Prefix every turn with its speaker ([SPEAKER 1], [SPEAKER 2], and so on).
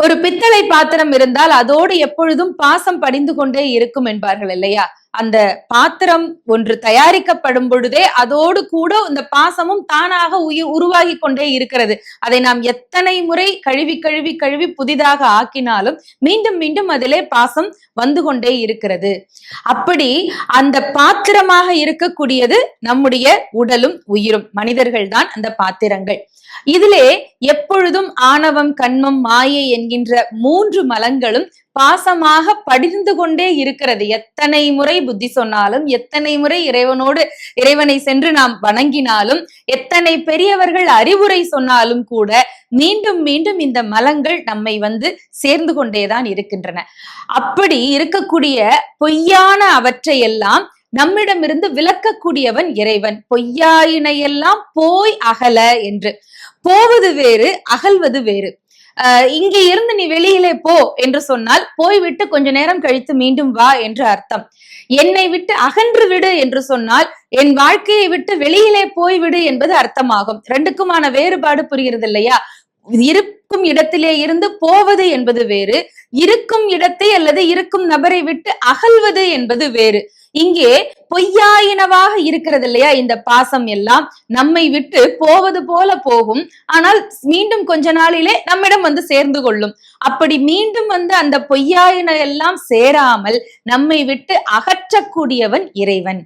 [SPEAKER 1] ஒரு பித்தளை பாத்திரம் இருந்தால் அதோடு எப்பொழுதும் பாசம் படிந்து கொண்டே இருக்கும் என்பார்கள் இல்லையா? அந்த பாத்திரம் ஒன்று தயாரிக்கப்படும் பொழுதே அதோடு கூட இந்த பாசமும் தானாக உருவாகி கொண்டே இருக்கிறது. அதை நாம் எத்தனை முறை கழுவி கழுவி கழுவி புதிதாக ஆக்கினாலும் மீண்டும் மீண்டும் அதிலே பாசம் வந்து கொண்டே இருக்கிறது. அப்படி அந்த பாத்திரமாக இருக்கக்கூடியது நம்முடைய உடலும் உயிரும், மனிதர்கள் தான் அந்த பாத்திரங்கள். இதிலே எப்பொழுதும் ஆணவம், கண்மம், மாயை என்கின்ற 3 மலங்களும் பாசமாக படிந்து கொண்டே இருக்கிறது. எத்தனை முறை புத்தி சொன்னாலும், எத்தனை முறை இறைவனை சென்று நாம் வணங்கினாலும், எத்தனை பெரியவர்கள் அறிவுரை சொன்னாலும் கூட மீண்டும் மீண்டும் இந்த மலங்கள் நம்மை சேர்ந்து கொண்டேதான் இருக்கின்றன. அப்படி இருக்கக்கூடிய பொய்யான அவற்றையெல்லாம் நம்மிடமிருந்து விலக்கக்கூடியவன் இறைவன். பொய்யாயினையெல்லாம் போய் அகல என்று. போவது வேறு, அகல்வது வேறு. இங்கே இருந்து நீ வெளியிலே போ என்று சொன்னால் போய்விட்டு கொஞ்ச நேரம் கழித்து மீண்டும் வா என்று அர்த்தம். என்னை விட்டு அகன்று விடு என்று சொன்னால் என் வாழ்க்கையை விட்டு வெளியிலே போய்விடு என்பது அர்த்தமாகும். ரெண்டுக்குமான வேறுபாடு புரிகிறது இல்லையா? இருக்கும் இடத்திலே இருந்து போவது என்பது வேறு, இருக்கும் இடத்தை அல்லது இருக்கும் நபரை விட்டு அகல்வது என்பது வேறு. இங்கே பொய்யாயினவாக இருக்கிறது இல்லையா? இந்த பாசம் எல்லாம் நம்மை விட்டு போவது போல போகும், ஆனால் மீண்டும் கொஞ்ச நாளிலே நம்மிடம் சேர்ந்து கொள்ளும். அப்படி மீண்டும் அந்த பொய்யாயின எல்லாம் சேராமல் நம்மை விட்டு அகற்றக்கூடியவன் இறைவன்.